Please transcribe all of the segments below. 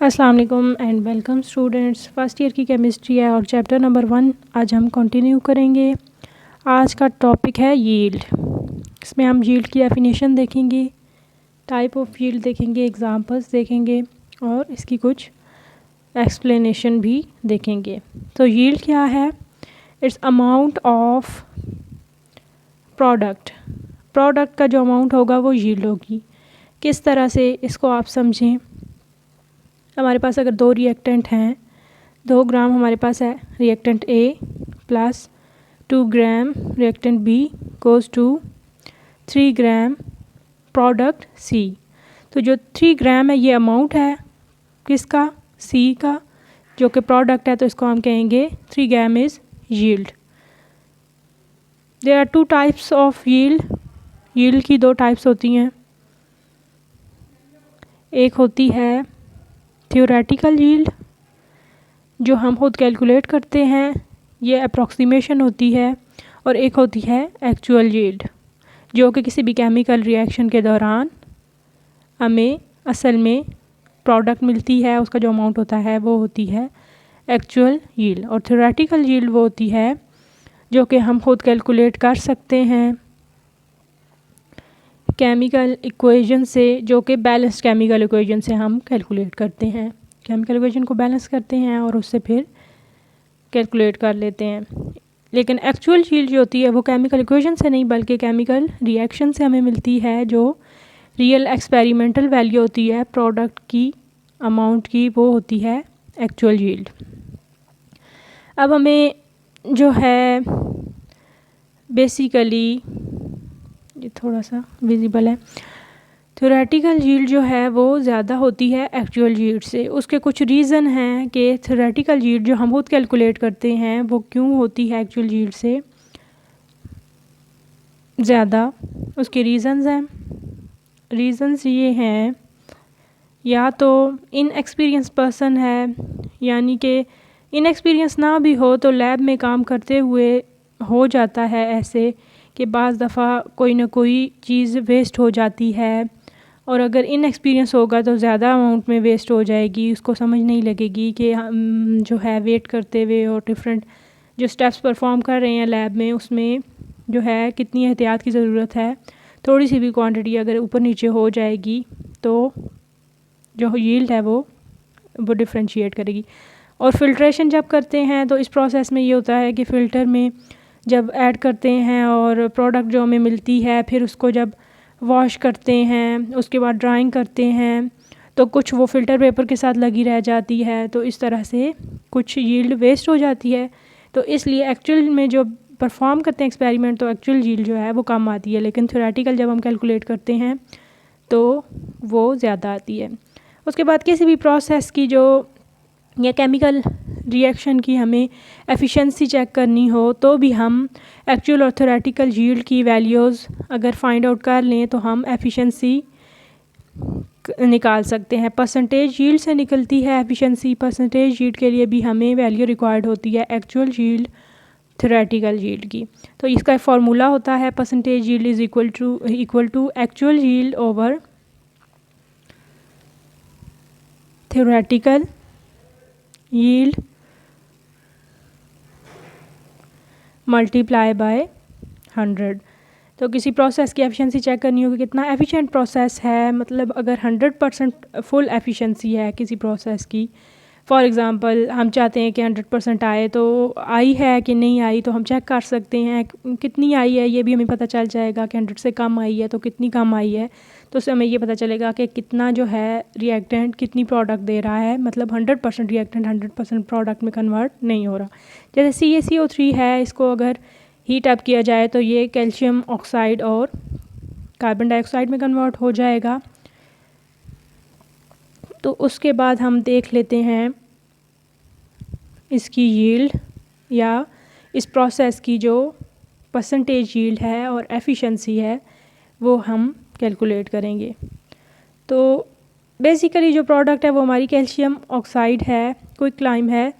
अस्सलाम वालेकुम and welcome students. First year की केमिस्ट्री है और चैप्टर नंबर 1 आज हम कंटिन्यू करेंगे। आज का टॉपिक है यील्ड। इसमें हम यील्ड की डेफिनेशन देखेंगे, टाइप ऑफ यील्ड देखेंगे, एग्जांपल्स देखेंगे और इसकी कुछ एक्सप्लेनेशन भी देखेंगे। तो यील्ड क्या है? इट्स अमाउंट ऑफ प्रोडक्ट का जो अमाउंट होगा वो यील्ड होगी। किस तरह से इसको आप समझें। हमारे पास अगर 2 रिएक्टेंट हैं, 2 ग्राम हमारे पास है reactant A plus 2 gram reactant B goes to 3 gram product C. तो जो 3 ग्राम है ये अमाउंट है किसका? सी का, जो कि प्रोडक्ट है, तो इसको हम कहेंगे 3 gram is yield. There are 2 types of yield की 2 टाइप्स होती हैं। एक होती है थ्योरेटिकल यील्ड, जो हम खुद कैलकुलेट करते हैं, ये अप्रॉक्सीमेशन होती है। और एक होती है एक्चुअल यील्ड, जो कि किसी भी केमिकल रिएक्शन के दौरान हमें असल में प्रोडक्ट मिलती है, उसका जो अमाउंट होता है वो होती है एक्चुअल यील्ड। और थ्योरेटिकल यील्ड वो होती है जो कि हम खुद कैलकुलेट कर सकते हैं केमिकल इक्वेशन से, जो कि बैलेंस्ड केमिकल इक्वेशन से हम कैलकुलेट करते हैं। केमिकल इक्वेशन को बैलेंस करते हैं और उससे फिर कैलकुलेट कर लेते हैं। लेकिन एक्चुअल यील्ड जो होती है वो केमिकल इक्वेशन से नहीं बल्कि केमिकल रिएक्शन से हमें मिलती है। जो रियल एक्सपेरिमेंटल वैल्यू होती है प्रोडक्ट की अमाउंट की, वो होती है एक्चुअल यील्ड। अब हमें जो है बेसिकली, ये थोड़ा सा विजिबल है, थ्योरेटिकल यील्ड जो है वो ज़्यादा होती है एक्चुअल यील्ड से। उसके कुछ रीज़न हैं कि थ्योरेटिकल यील्ड जो हम खुद कैलकुलेट करते हैं वो क्यों होती है एक्चुअल यील्ड से ज़्यादा। उसके रीज़न्स हैं। रीज़न्स ये हैं, या तो इनएक्सपीरियंस पर्सन है, यानी कि इनएक्सपीरियंस ना भी हो तो लैब में काम करते हुए हो जाता है ऐसे कि बाज़ दफ़ा कोई ना कोई चीज़ वेस्ट हो जाती है। और अगर इनएक्सपीरियंस होगा तो ज़्यादा अमाउंट में वेस्ट हो जाएगी, उसको समझ नहीं लगेगी कि हम जो है वेट करते हुए और डिफरेंट जो स्टेप्स परफॉर्म कर रहे हैं लैब में, उसमें जो है कितनी एहतियात की ज़रूरत है। थोड़ी सी भी क्वांटिटी अगर ऊपर नीचे हो जाएगी तो जो यील्ड है वो डिफ्रेंशिएट करेगी। और फिल्ट्रेशन जब करते हैं तो इस प्रोसेस में ये होता है कि फ़िल्टर में जब ऐड करते हैं और प्रोडक्ट जो हमें मिलती है, फिर उसको जब वॉश करते हैं, उसके बाद ड्राइंग करते हैं, तो कुछ वो फ़िल्टर पेपर के साथ लगी रह जाती है, तो इस तरह से कुछ यील्ड वेस्ट हो जाती है। तो इसलिए एक्चुअल में जो परफॉर्म करते हैं एक्सपेरिमेंट, तो एक्चुअल यील्ड जो है वो कम आती है। लेकिन थ्योरेटिकल जब हम कैलकुलेट करते हैं तो वो ज़्यादा आती है। उसके बाद किसी भी प्रोसेस की जो या केमिकल रिएक्शन की हमें एफिशिएंसी चेक करनी हो तो भी हम एक्चुअल और थ्योरेटिकल यील्ड की वैल्यूज़ अगर फाइंड आउट कर लें तो हम एफिशिएंसी निकाल सकते हैं। परसेंटेज यील्ड से निकलती है एफिशिएंसी। परसेंटेज यील्ड के लिए भी हमें वैल्यू रिक्वायर्ड होती है एक्चुअल यील्ड थ्योरेटिकल यील्ड की। तो इसका फार्मूला होता है percentage yield is equal to actual yield over theoretical yield multiply by 100। तो किसी प्रोसेस की एफिशिएंसी चेक करनी होगी कितना एफिशिएंट प्रोसेस है, मतलब अगर 100% फुल एफिशिएंसी है किसी प्रोसेस की, फॉर एग्ज़ाम्पल हम चाहते हैं कि 100% आए, तो आई है कि नहीं आई तो हम चेक कर सकते हैं। कितनी आई है ये भी हमें पता चल जाएगा कि 100 से कम आई है तो कितनी कम आई है, तो उससे हमें ये पता चलेगा कि कितना जो है रिएक्टेंट कितनी प्रोडक्ट दे रहा है, मतलब 100% रिएक्टेंट 100% प्रोडक्ट में कन्वर्ट नहीं हो रहा। जैसे CaCO3 है, इसको अगर हीट अप किया जाए तो ये कैल्शियम ऑक्साइड और कार्बन डाइऑक्साइड में कन्वर्ट हो जाएगा। तो उसके बाद हम देख लेते हैं इसकी यील्ड या इस प्रोसेस की जो परसेंटेज यील्ड है और एफिशिएंसी है वो हम कैलकुलेट करेंगे। तो बेसिकली जो प्रोडक्ट है वो हमारी कैल्शियम ऑक्साइड है, क्विकलाइम है,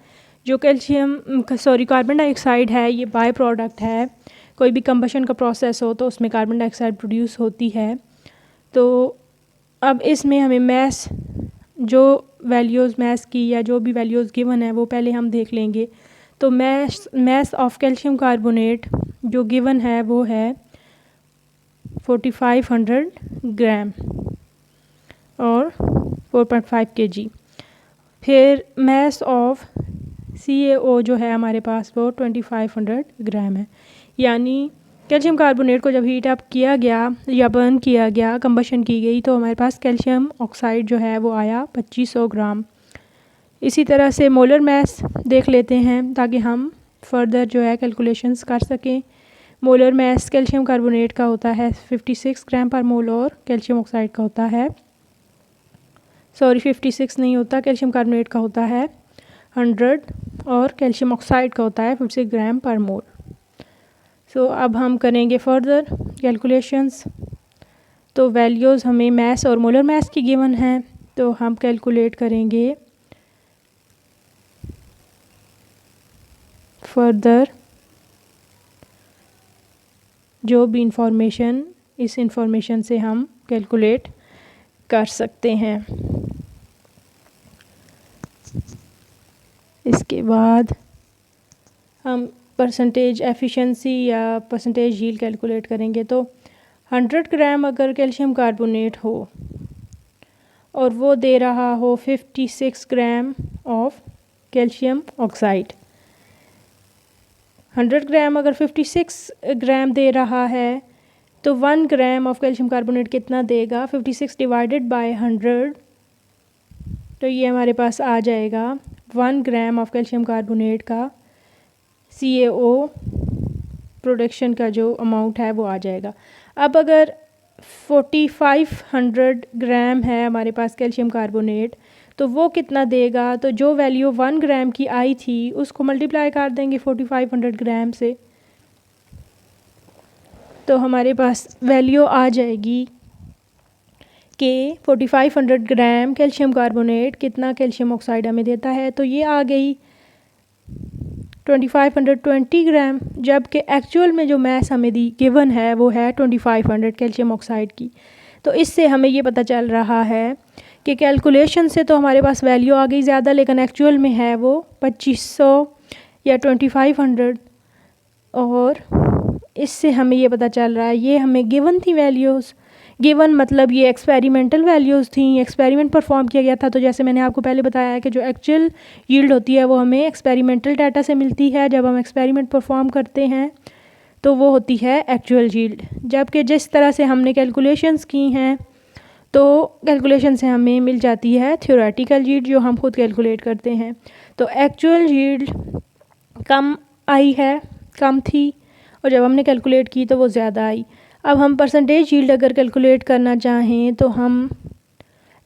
जो कार्बन डाइऑक्साइड है, ये बाय प्रोडक्ट है। कोई भी कंबशन का प्रोसेस हो तो उसमें कार्बन डाइऑक्साइड प्रोड्यूस होती है। तो अब इसमें हमें मैस जो वैल्यूज़ मैथ्स की या जो भी वैल्यूज़ गिवन है वो पहले हम देख लेंगे। तो मैथ्स ऑफ कैल्शियम कार्बोनेट जो गिवन है वो है 4500 ग्राम और 4.5 kg। फिर मैथ्स ऑफ CaO जो है हमारे पास वो 2500 ग्राम है। यानी कैल्शियम कार्बोनेट को जब हीट अप किया गया या बर्न किया गया, कंबशन की गई, तो हमारे पास कैल्शियम ऑक्साइड जो है वो आया 2500 ग्राम। इसी तरह से मोलर मैस देख लेते हैं ताकि हम फर्दर जो है कैलकुलेशंस कर सकें। मोलर मैस कैल्शियम कार्बोनेट का होता है 56 ग्राम पर मोल और कैल्शियम ऑक्साइड का होता है 56 नहीं होता, कैल्शियम कार्बोनेट का होता है 100 और कैल्शियम ऑक्साइड का होता है 56 ग्राम पर मोल। सो अब हम करेंगे फर्दर कैलकुलेशंस। तो वैल्यूज़ हमें मैस और मोलर मैस की गिवन हैं, तो हम कैलकुलेट करेंगे फर्दर जो भी इंफॉर्मेशन, इस इंफॉर्मेशन से हम कैलकुलेट कर सकते हैं। इसके बाद हम परसेंटेज एफिशिएंसी या परसेंटेज यील्ड कैलकुलेट करेंगे। तो 100 ग्राम अगर कैल्शियम कार्बोनेट हो और वो दे रहा हो 56 ग्राम ऑफ कैल्शियम ऑक्साइड, 100 ग्राम अगर 56 ग्राम दे रहा है तो 1 ग्राम ऑफ कैल्शियम कार्बोनेट कितना देगा, 56 डिवाइडेड बाय 100, तो ये हमारे पास आ जाएगा 1 ग्राम ऑफ कैल्शियम कार्बोनेट का CaO प्रोडक्शन का जो अमाउंट है वो आ जाएगा। अब अगर 4500 ग्राम है हमारे पास कैल्शियम कार्बोनेट, तो वो कितना देगा, तो जो वैल्यू 1 ग्राम की आई थी उसको मल्टीप्लाई कर देंगे 4500 ग्राम से, तो हमारे पास वैल्यू आ जाएगी कि 4500 ग्राम कैल्शियम कार्बोनेट कितना कैल्शियम ऑक्साइड हमें देता है। तो ये आ गई 2520 ग्राम, जबकि एक्चुअल में जो मैस हमें दी गिवन है वो है 2500 कैल्शियम ऑक्साइड की। तो इससे हमें ये पता चल रहा है कि कैलकुलेशन से तो हमारे पास वैल्यू आ गई ज़्यादा, लेकिन एक्चुअल में है वो 2500 या 2500। और इससे हमें ये पता चल रहा है, ये हमें गिवन थी वैल्यूज़, गिवन मतलब ये एक्सपेरिमेंटल वैल्यूज़ थी, एक्सपेरिमेंट परफॉर्म किया गया था। तो जैसे मैंने आपको पहले बताया है कि जो एक्चुअल यील्ड होती है वो हमें एक्सपेरिमेंटल डाटा से मिलती है, जब हम एक्सपेरिमेंट परफॉर्म करते हैं तो वो होती है एक्चुअल यील्ड। जबकि जिस तरह से हमने कैलकुलेशंस की हैं तो कैलकुलेशन से हमें मिल जाती है थ्योरेटिकल यील्ड जो हम खुद कैलकुलेट करते हैं। तो एक्चुअल यील्ड कम आई है, कम थी, और जब हमने कैलकुलेट की तो वो ज़्यादा आई। अब हम परसेंटेज यील्ड अगर कैलकुलेट करना चाहें तो हम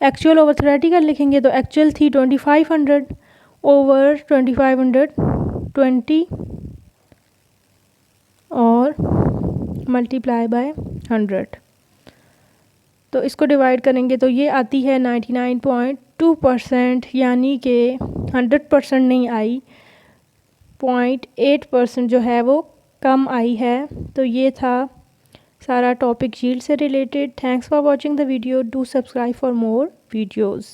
एक्चुअल ओवर थ्योरेटिकल लिखेंगे। तो एक्चुअल थी 2500 ओवर 2520 और मल्टीप्लाई बाय 100, तो इसको डिवाइड करेंगे तो ये आती है 99.2%, यानी कि 100% नहीं आई, 0.8% जो है वो कम आई है। तो ये था सारा टॉपिक यील्ड से related. Thanks for watching the video, do subscribe for more videos.